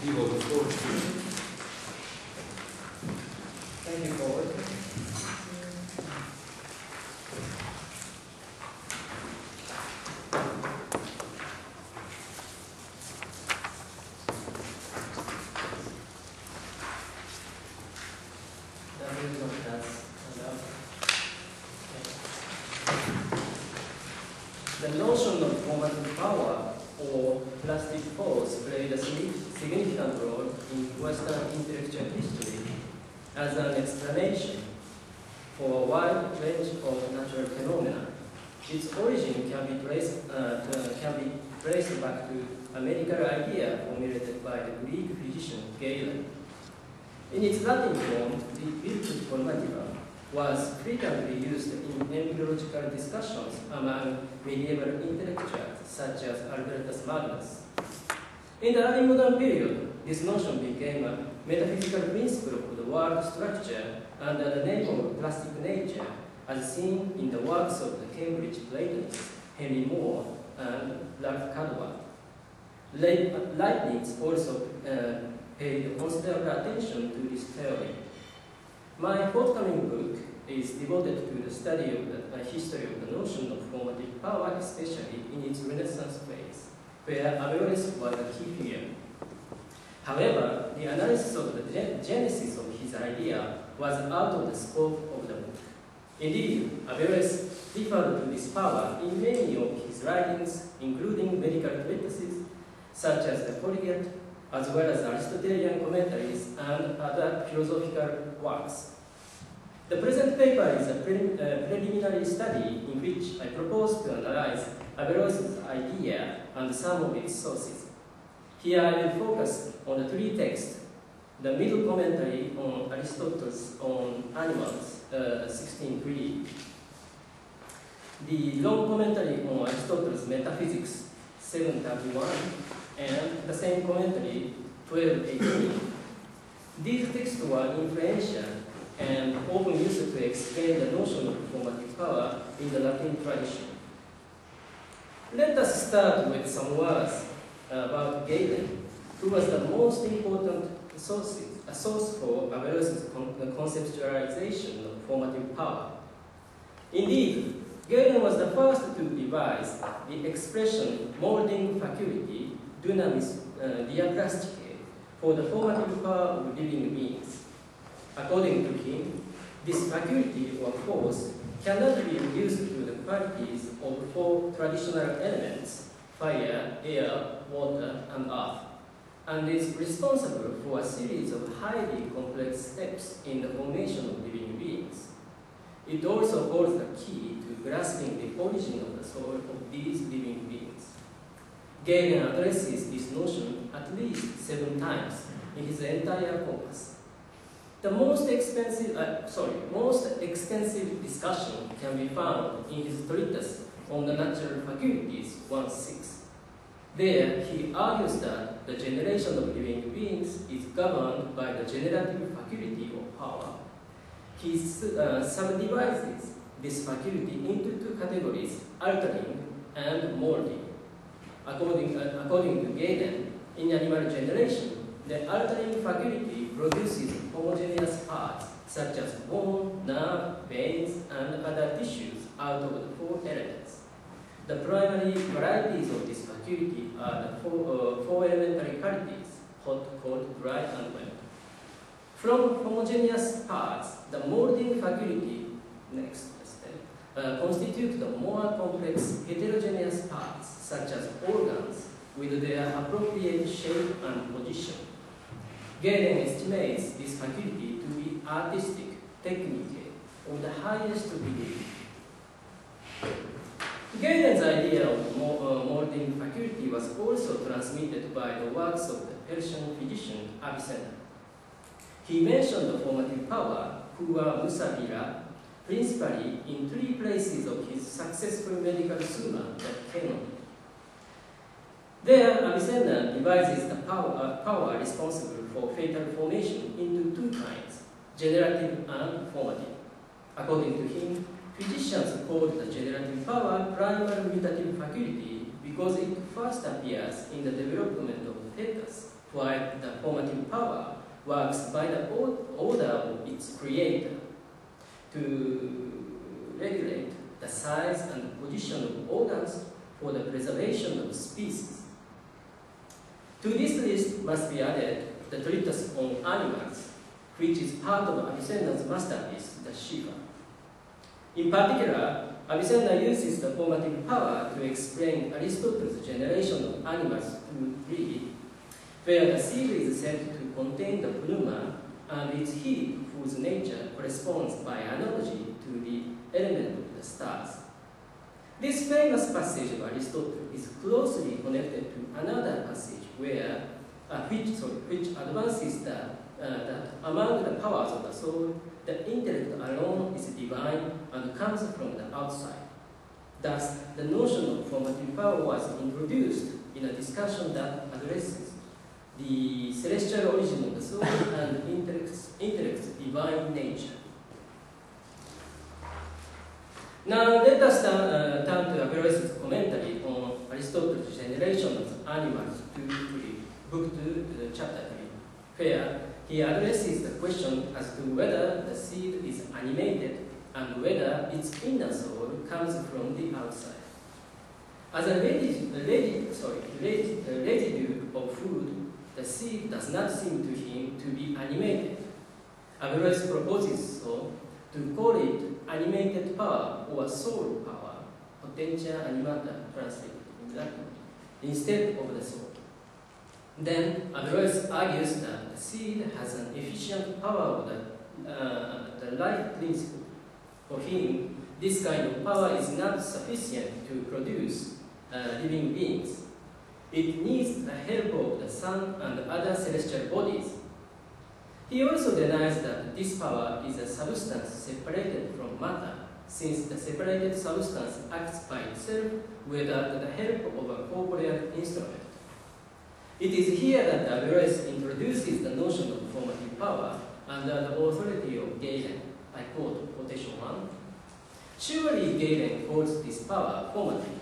give the floor to you. Thank you, Paul. The notion of formative power or plastic force played a significant role in Western intellectual history as an explanation for a wide range of natural phenomena. Its origin can be traced back to a medical idea formulated by the Greek physician Galen. In its Latin form, the virtus formativa was frequently used in empirological discussions among medieval intellectuals such as Albertus Magnus. In the early modern period, this notion became a metaphysical principle of the world structure under the name of plastic nature, as seen in the works of the Cambridge Platonists Henry Moore and Ralph Cadwell. Leibniz also paid considerable attention to this theory. My forthcoming book is devoted to the study of the history of the notion of formative power, especially in its Renaissance phase, where Averroes was a key figure. However, the analysis of the genesis of his idea was out of the scope of the book. Indeed, Averroes referred to this power in many of his writings, including medical treatises such as the Collegiate, as well as Aristotelian commentaries and other philosophical works. The present paper is a preliminary study in which I propose to analyze Averroes' idea and some of its sources. Here I will focus on the three texts: the middle commentary on Aristotle's On Animals, 16.3, the long commentary on Aristotle's Metaphysics, 7.31, and the same commentary, 12.18. These texts were influential and often used to explain the notion of formative power in the Latin tradition. Let us start with some words about Galen, who was the most important source for Averroes' conceptualization of formative power. Indeed, Galen was the first to devise the expression molding faculty, dynamis diaplastique, for the formative power of living beings. According to him, this faculty or force cannot be reduced to the qualities of four traditional elements: fire, air, water, and earth, and is responsible for a series of highly complex steps in the formation of living beings. It also holds the key to grasping the origin of the soul of these living beings. Galen addresses this notion at least 7 times in his entire corpus. The most extensive discussion can be found in his treatise on the natural faculties, 1.6. There, he argues that the generation of living beings is governed by the generative faculty of power. He subdivides this faculty into 2 categories: altering and molding. According to Galen, in animal generation, the altering faculty produces homogeneous parts such as bone, nerve, veins, and other tissues out of the 4 elements. The primary varieties of this faculty are the 4 elementary qualities: hot, cold, dry, and wet. From homogeneous parts, the molding faculty, constitute the more complex heterogeneous parts, such as organs, with their appropriate shape and position. Galen estimates this faculty to be artistic, technique, of the highest degree. Galen's idea of molding faculty was also transmitted by the works of the Persian physician Avicenna. He mentioned the formative power, Huwa Musabira, principally in 3 places of his successful medical summa, the Canon. There, Avicenna divides the power responsible for fatal formation into 2 kinds: generative and formative. According to him, physicians called the generative power primary mutative faculty because it first appears in the development of the fetus while the formative power works by the order of its creator to regulate the size and position of organs for the preservation of species. To this list must be added the treatise on animals, which is part of Avicenna's masterpiece, the Shiva. In particular, Avicenna uses the formative power to explain Aristotle's generation of animals through breed, where the seed is said to contain the pneuma and its heat, whose nature corresponds by analogy to the element of the stars. This famous passage of Aristotle is closely connected to another passage where, which advances that among the powers of the soul, the intellect alone is divine and comes from the outside. Thus, the notion of formative power was introduced in a discussion that addresses the celestial origin of the soul and intellect's divine nature. Now let us turn to Averroes' commentary on Aristotle's generation of animals, book 2, chapter 3, where he addresses the question as to whether the seed is animated and whether its inner soul comes from the outside. As a residue of food, the seed does not seem to him to be animated. Averroes proposes so to call it animated power or soul power, potentia animata translated in Latin, instead of the soul. Then Averroes argues that the seed has an efficient power of the life principle. For him, this kind of power is not sufficient to produce living beings. It needs the help of the sun and other celestial bodies. He also denies that this power is a substance separated from matter, since the separated substance acts by itself without the help of a corporeal instrument. It is here that Averroes introduces the notion of formative power under the authority of Galen. I quote quotation 1. Surely Galen calls this power formative.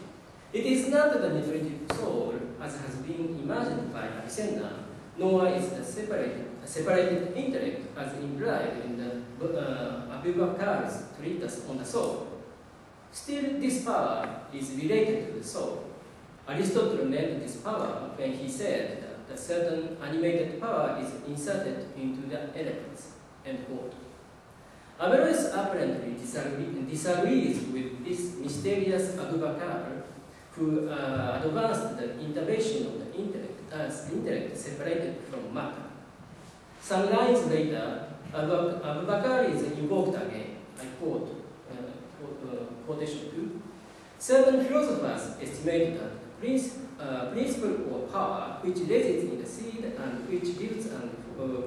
It is not the nutritive soul, as has been imagined by Avicenna, nor is the separated intellect, as implied in the Avempace's treatise on the soul. Still, this power is related to the soul. Aristotle named this power when he said that a certain animated power is inserted into the elements. End quote. Averroes apparently disagrees with this mysterious Avempace, who advanced the intervention of the intellect as intellect separated from matter. Some lines later, Avempace is invoked again. I quote quotation 2. Certain philosophers estimate that principle or power which resides in the seed and which gives and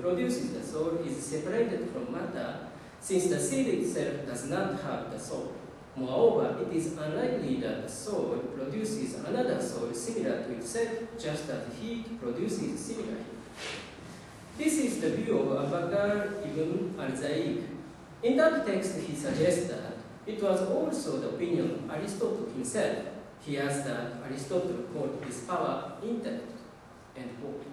produces the soul is separated from matter, since the seed itself does not have the soul. Moreover, it is unlikely that the soul produces another soul similar to itself, just as heat produces similar heat. This is the view of Abacar ibn al-Zaid. In that text, he suggests that it was also the opinion of Aristotle himself. He adds that Aristotle called this power intellect. End quote.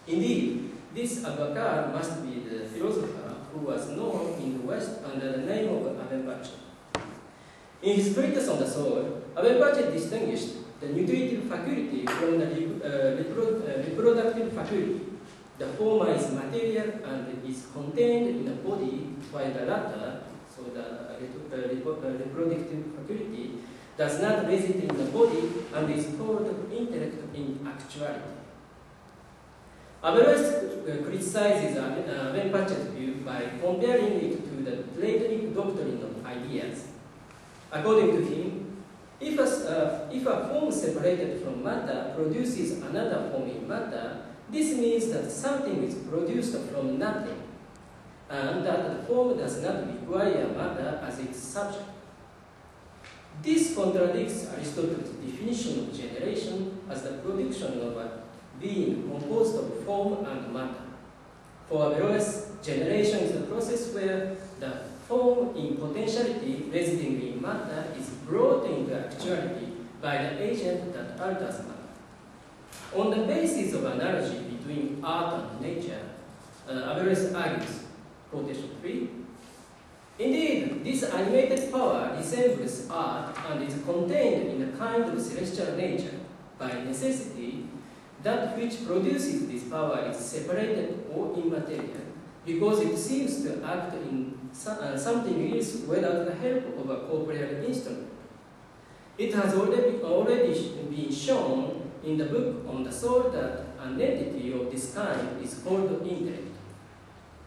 Indeed, this Abacar must be the philosopher who was known in the West under the name of Avempace. In his treatise on the soul, Avempace distinguished the nutritive faculty from the reproductive faculty. The former is material and is contained in the body, while the latter, so the reproductive faculty, does not reside in the body and is called intellect in actuality. Averroes criticizes Avempace's view by comparing it to the Platonic doctrine of ideas. According to him, if a form separated from matter produces another form in matter, this means that something is produced from nothing, and that the form does not require matter as its subject. This contradicts Aristotle's definition of generation as the production of a being composed of form and matter. For Averroes, generation is a process where the form in potentiality residing in matter is brought into actuality by the agent that alters matter. On the basis of analogy between art and nature, Averroes argues, quotation 3, indeed, this animated power resembles art and is contained in a kind of celestial nature. By necessity, that which produces this power is separated or immaterial, because it seems to act in something else without the help of a corporeal instrument. It has already been shown in the book on the soul that an entity of this kind is called intellect.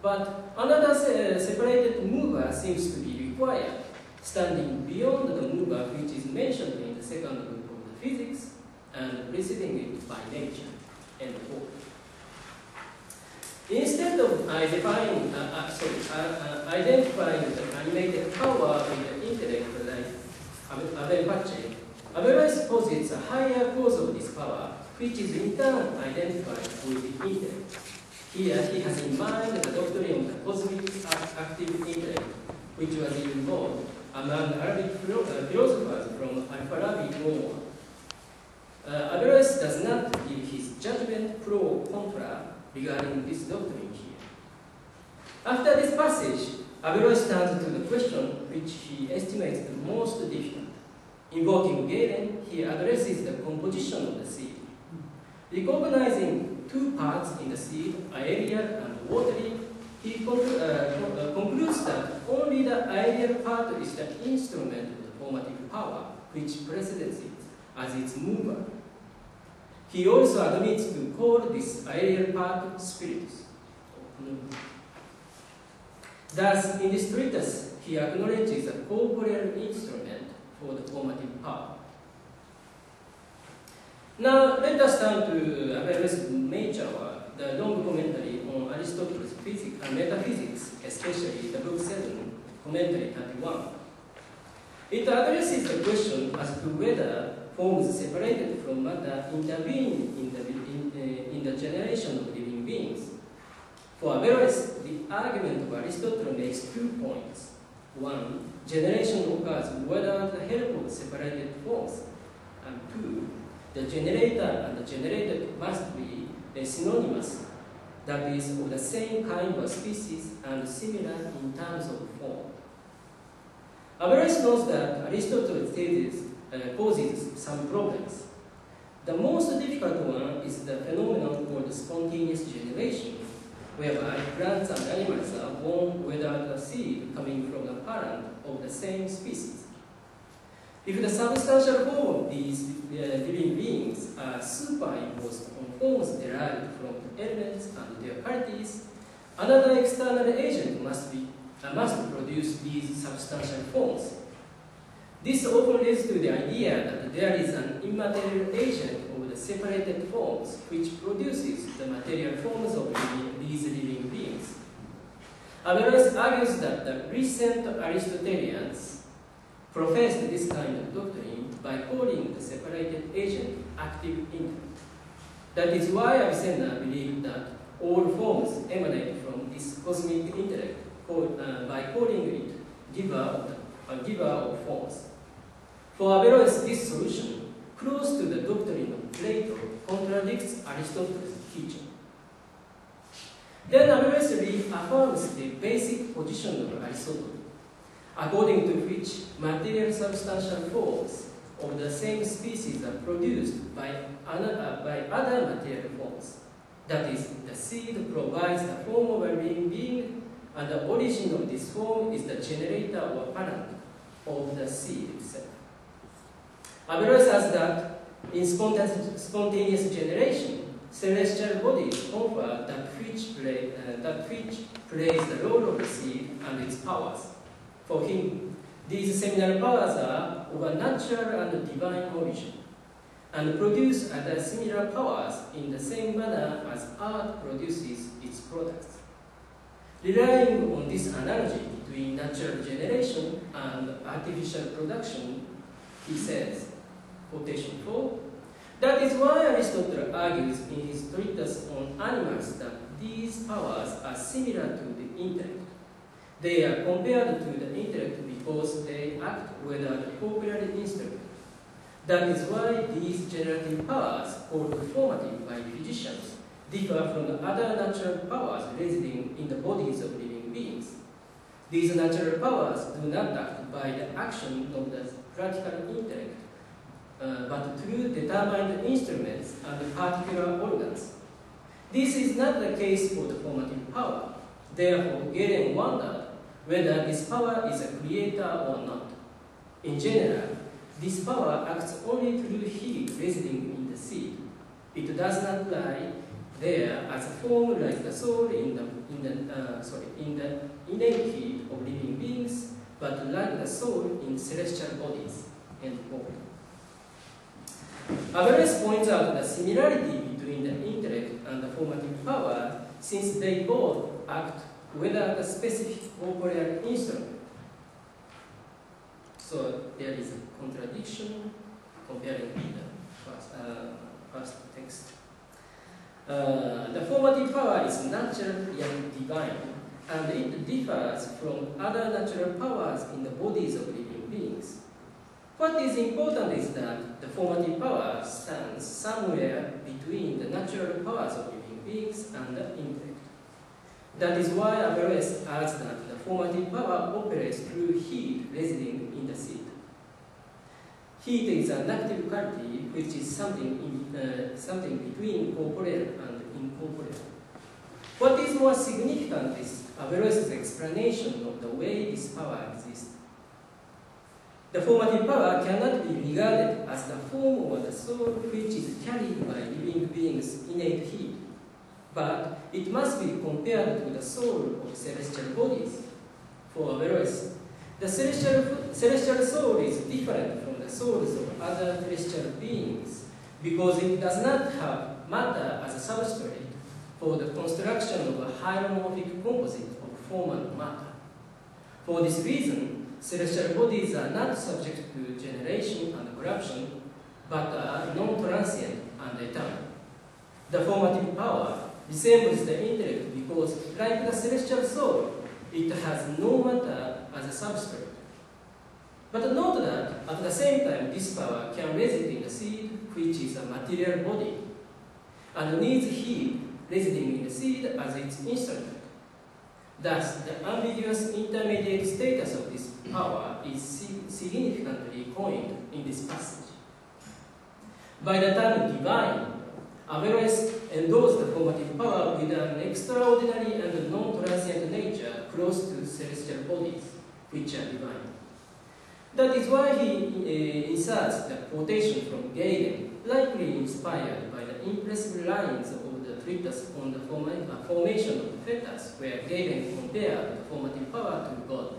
But another separated mover seems to be required, standing beyond the mover which is mentioned in the second book of the physics and preceding it by nature. End quote. Instead of identifying the animated power with the intellect like Avempace, Averroes posits a higher cause of this power, which is in turn identified with the intellect. Here he has in mind the doctrine of the cosmic active intellect, which was involved among Arabic philosophers from Al-Farabi onward. Averroes does not give his judgment pro or contra regarding this doctrine here. After this passage, Averroes turns to the question which he estimates the most difficult. Invoking Galen, he addresses the composition of the seed. Recognizing two parts in the seed, aerial and watery, he concludes that only the aerial part is the instrument of the formative power, which precedes it as its mover. He also admits to call this aerial part spiritus. Thus, in this treatise, he acknowledges a corporeal instrument for the formative power. Now, let us turn to Averroes' major work, the long commentary on Aristotle's physics and metaphysics, especially the book 7, commentary 31. It addresses the question as to whether forms separated from matter intervene in the generation of living beings. For Averroes, the argument of Aristotle makes 2 points. 1, generation occurs without the help of separated forms. And 2, the generator and the generated must be synonymous, that is, of the same kind of species and similar in terms of form. Averroes knows that Aristotle's thesis causes some problems. The most difficult one is the phenomenon called spontaneous generation, whereby plants and animals are born without a seed coming from the parent of the same species. If the substantial form of these living beings are superimposed on forms derived from elements and their qualities, another external agent must produce these substantial forms. This often leads to the idea that there is an immaterial agent of the separated forms which produces the material forms of these living beings. Averroes argues that the recent Aristotelians professed this kind of doctrine by calling the separated agent active intellect. That is why Avicenna believed that all forms emanate from this cosmic intellect by calling it giver of forms. For Averroes, this solution, close to the doctrine of Plato, contradicts Aristotle's teaching. Then Averroes reaffirms the basic position of Aristotle, according to which material substantial forms of the same species are produced by other material forms. That is, the seed provides the form of a living being, and the origin of this form is the generator or parent of the seed itself. Averroes says that in spontaneous generation, celestial bodies confer that which plays the role of the seed and its powers. For him, these seminal powers are of a natural and divine origin, and produce other similar powers in the same manner as art produces its products. Relying on this analogy between natural generation and artificial production, he says, quotation 4, that is why Aristotle argues in his treatise on animals that these powers are similar to the intellect. They are compared to the intellect because they act without a corporeal instrument. That is why these generative powers, called formative by physicians, differ from the other natural powers residing in the bodies of living beings. These natural powers do not act by the action of the practical intellect, but through determined instruments and particular organs. This is not the case for the formative power. Therefore, Galen wondered whether this power is a creator or not. In general, this power acts only through heat residing in the seed. It does not lie there as a form like the soul in the innate heat of living beings, but like the soul in celestial bodies. End quote. Averroes points out the similarity between the intellect and the formative power, since they both act without a specific corporeal instrument. So there is a contradiction comparing with the first text. The formative power is natural yet divine, and it differs from other natural powers in the bodies of living beings. What is important is that the formative power stands somewhere between the natural powers of living beings and the intellect. That is why Averroes adds that the formative power operates through heat residing in the seed. Heat is an active quality which is something between corporeal and incorporeal. What is more significant is Averroes' explanation of the way this power exists. The formative power cannot be regarded as the form or the soul which is carried by living beings' innate heat, but it must be compared to the soul of celestial bodies. For Averroes, the celestial soul is different from the souls of other celestial beings because it does not have matter as a substrate for the construction of a hieromorphic composite of form and matter. For this reason, celestial bodies are not subject to generation and corruption, but are non-transient and eternal. The formative power resembles the intellect because, like the celestial soul, it has no matter as a substrate. But note that, at the same time, this power can reside in the seed, which is a material body, and needs heat residing in the seed as its instrument. Thus, the ambiguous intermediate status of this power is significantly coined in this passage. By the term divine, Averroes endorsed the formative power with an extraordinary and non-transient nature close to celestial bodies, which are divine. That is why he inserts the quotation from Galen, likely inspired by the impressive lines of the treatise on the formation of the fetus, where Galen compared the formative power to God.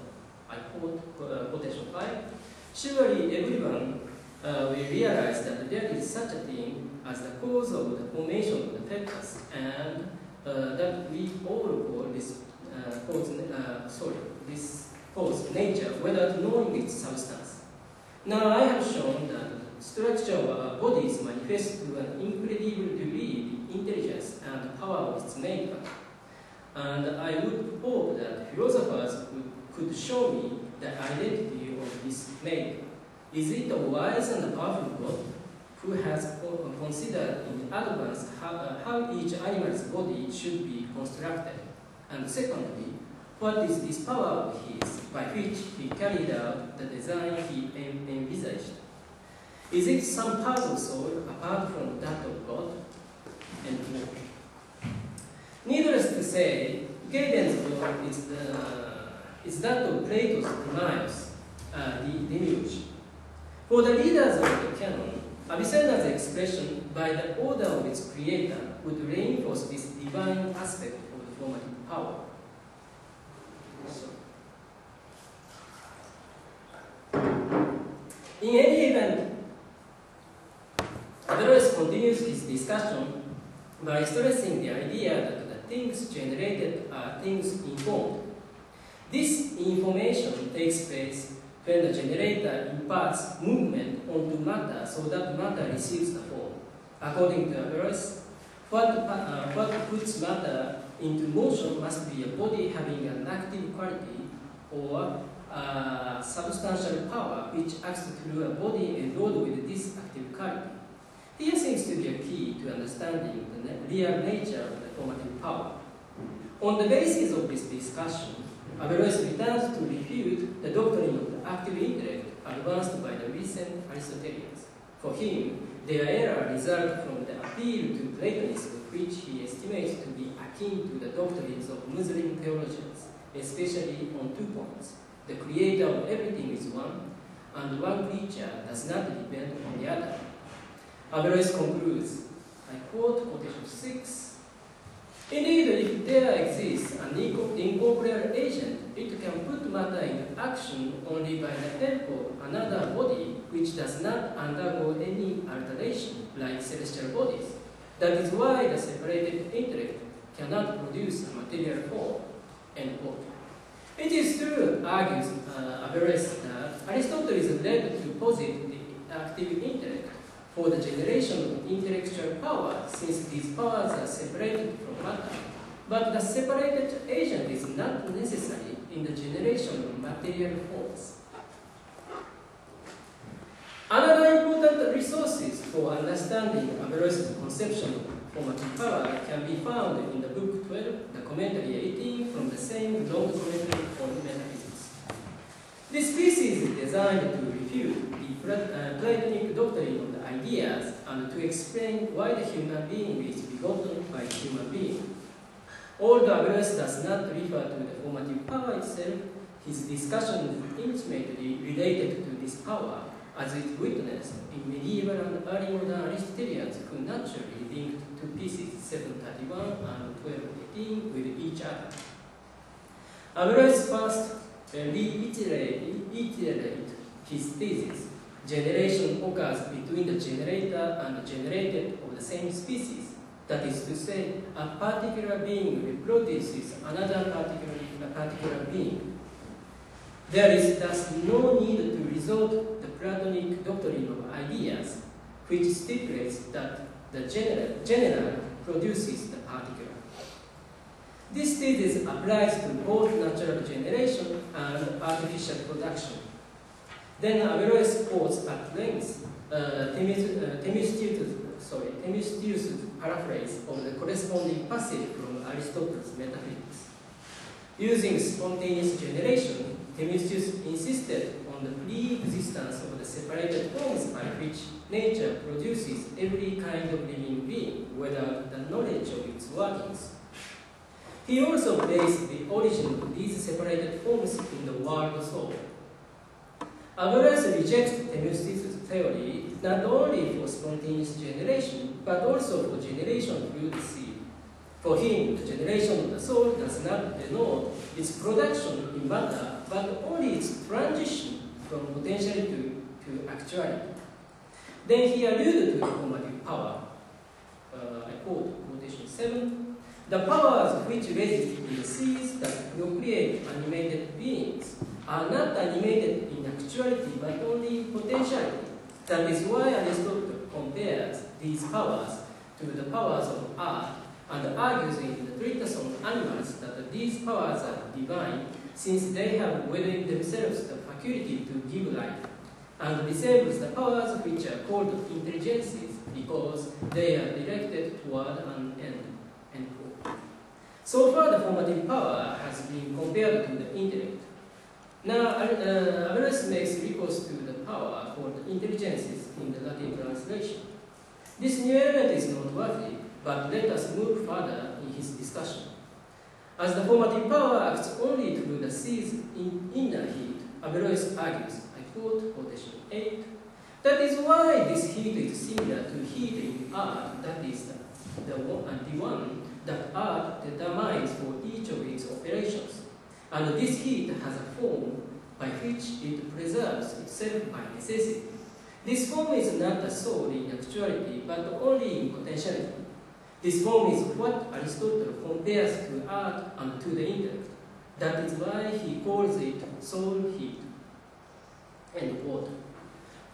I quote quotation 5. Surely everyone will realize that there is such a thing as the cause of the formation of the fetus, and that we all call this cause nature without knowing its substance. Now I have shown that the structure of our bodies manifests to an incredible degree the intelligence and power of its maker. And I would hope that philosophers could show me the identity of this maker. Is it a wise and powerful God who has considered in advance how each animal's body should be constructed? And secondly, what is this power of his by which he carried out the design he envisaged? Is it some part of soul apart from that of God? And more. Needless to say, Galen's work is that of Plato's Timaeus, the Demiurge. For the readers of the canon, Avicenna's expression by the order of its creator would reinforce this divine aspect of the formative power. In any event, Averroes continues his discussion by stressing the idea that the things generated are things informed. This information takes place when the generator imparts movement onto matter so that matter receives the form. According to Averroes, what puts matter into motion must be a body having an active quality or substantial power which acts through a body endowed with this active quality. Here seems to be a key to understanding the real nature of the formative power. On the basis of this discussion, Averroes returns to refute the doctrine of the active intellect advanced by the recent Aristotelians. For him, their error results from the appeal to Platonism, which he estimates to be akin to the doctrines of Muslim theologians, especially on 2 points. The creator of everything is one, and one creature does not depend on the other. Averroes concludes, I quote quotation 6, indeed, if there exists an incorporeal agent, it can put matter into action only by the help of another body which does not undergo any alteration like celestial bodies. That is why the separated intellect cannot produce a material form. End quote. It is true, argues Averroes, that Aristotle is led to posit the active intellect for the generation of intellectual power, since these powers are separated from matter. But the separated agent is not necessary in the generation of material forms. Another important resources for understanding Averroes' conception of formative power can be found in the book 12, the commentary 18, from the same long commentary on metaphysics. This piece is designed to refute the Platonic doctrine of the ideas and to explain why the human being is begotten by human being. Although Averroes does not refer to the formative power itself, his discussion is intimately related to this power, as is witnessed in medieval and early modern Aristotelians who naturally linked two pieces 731 and 1218 with each other. Averroes first reiterate his thesis. Generation occurs between the generator and the generated of the same species. That is to say, a particular being reproduces another particular being. There is thus no need to resort to the Platonic doctrine of ideas, which stipulates that the general produces the particular. This thesis applies to both natural generation and artificial production. Then Averroes quotes at length Themistius' paraphrase of the corresponding passage from Aristotle's Metaphysics. Using spontaneous generation, Themistius insisted on the pre-existence of the separated forms by which nature produces every kind of living being, without the knowledge of its workings. He also placed the origin of these separated forms in the world soul. Averroes rejects Themistius' theory not only for spontaneous generation, but also for generation through the seed. For him, the generation of the soul does not denote its production in matter, but only its transition from potentiality to actuality. Then he alluded to the formative power. I quote quotation 7. The powers which resist in the seeds that procreate animated beings are not animated in actuality, but only potentiality. That is why Aristotle compares these powers to the powers of art, and argues in the treatise on animals that these powers are divine, since they have within themselves the faculty to give life, and disables the powers which are called intelligences, because they are directed toward an end. End quote. So far, the formative power has been compared to the intellect. Now, Averroes makes recourse to the power called intelligences in the Latin translation. This new element is noteworthy, but let us move further in his discussion. As the formative power acts only through the seed's inner heat, Averroes argues, I quote quotation 8, that is why this heat is similar to heat in art, that is the one that art determines for each of its operations. And this heat has a form by which it preserves itself by necessity. This form is not the soul in actuality, but only in potentiality. This form is what Aristotle compares to art and to the intellect. That is why he calls it soul heat. End quote.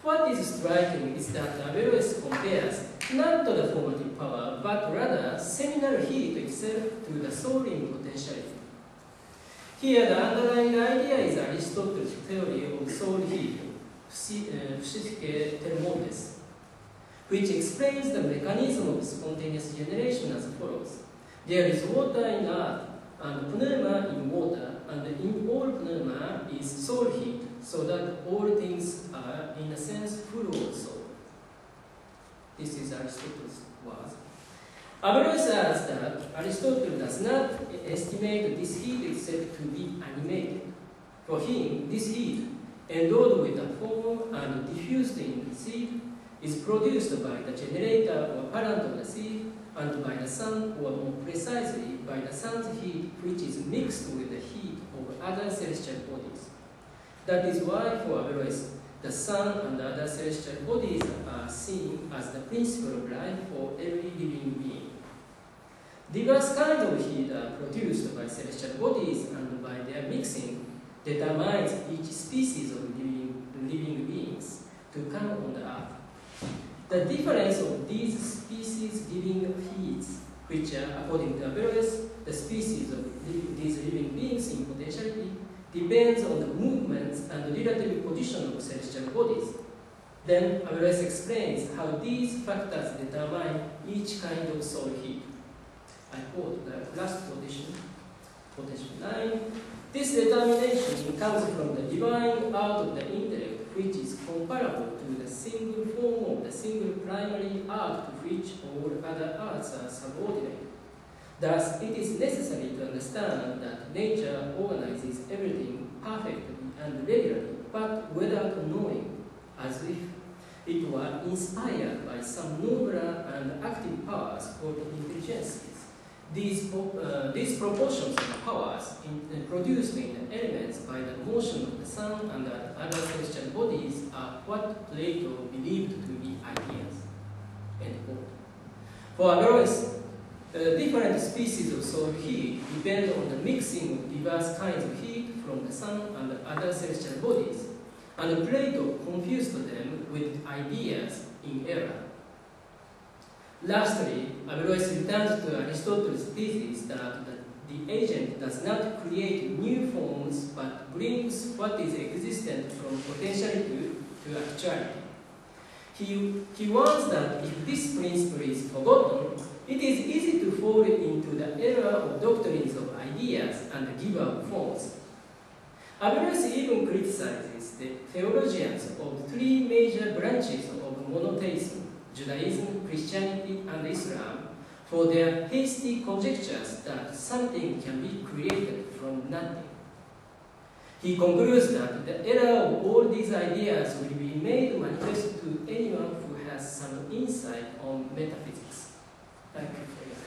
What is striking is that Averroes compares not to the formative power, but rather seminal heat itself to the soul in potentiality. Here, the underlying idea is Aristotle's theory of soul heat, psyche thermotes. which explains the mechanism of spontaneous generation as follows. There is water in earth, and pneuma in water, and in all pneuma is soul heat, so that all things are, in a sense, full of soul. This is Aristotle's words. Averroes adds that Aristotle does not estimate this heat except to be animated. For him, this heat, endowed with a form and diffused in the seed, is produced by the generator or parent of the seed, and by the sun, or more precisely, by the sun's heat, which is mixed with the heat of other celestial bodies. That is why, for Averroes, the sun and other celestial bodies are seen as the principle of life for every living being. Diverse kinds of heat are produced by celestial bodies, and by their mixing determines each species of living beings to come on the earth. The difference of these species giving heats, which are, according to Averroes, the species of these living beings in potentiality, depends on the movements and the relative position of celestial bodies. Then Averroes explains how these factors determine each kind of soul heat. I quote the last quotation 9. This determination comes from the divine out of the intellect, which is comparable to the single form of the single primary art to which all other arts are subordinate. Thus, it is necessary to understand that nature organizes everything perfectly and regularly, but without knowing, as if it were inspired by some nobler and active powers called intelligences. These proportions of powers produced in the elements by the motion of the sun and the other celestial bodies are what Plato believed to be ideas. End quote. For Averroes, different species of soul heat depend on the mixing of diverse kinds of heat from the sun and the other celestial bodies, and Plato confused them with ideas in error. Lastly, Averroes returns to Aristotle's thesis that the agent does not create new forms but brings what is existent from potentiality to actuality. He warns that if this principle is forgotten, it is easy to fall into the error of doctrines of ideas and giver of forms. Averroes even criticizes the theologians of three major branches of monotheism, Judaism, Christianity, and Islam, for their hasty conjectures that something can be created from nothing. He concludes that the error of all these ideas will be made manifest to anyone who has some insight on metaphysics. Thank you for your